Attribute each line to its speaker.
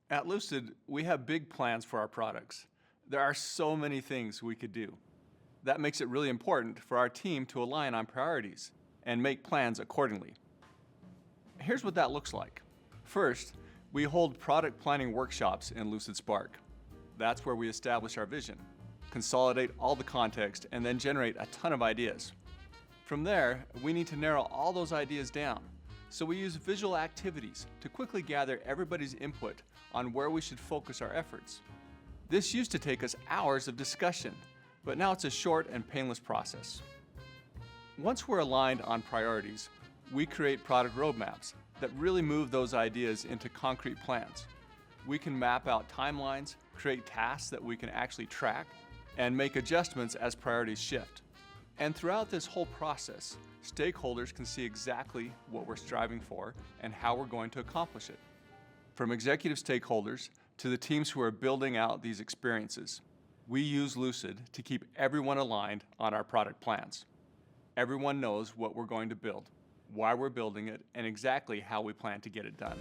Speaker 1: At Lucid, we have big plans for our products. There are so many things we could do. That makes it really important for our team to align on priorities and make plans accordingly. Here's what that looks like. First, we hold product planning workshops in Lucidspark. That's where we establish our vision, consolidate all the context, and then generate a ton of ideas. From there, we need to narrow all those ideas down. So we use visual activities to quickly gather everybody's input on where we should focus our efforts. This used to take us hours of discussion, but now it's a short and painless process. Once we're aligned on priorities, we create product roadmaps that really move those ideas into concrete plans. We can map out timelines, create tasks that we can actually track, and make adjustments as priorities shift. And throughout this whole process, stakeholders can see exactly what we're striving for and how we're going to accomplish it. From executive stakeholders to the teams who are building out these experiences, we use Lucid to keep everyone aligned on our product plans. Everyone knows what we're going to build, why we're building it, and exactly how we plan to get it done.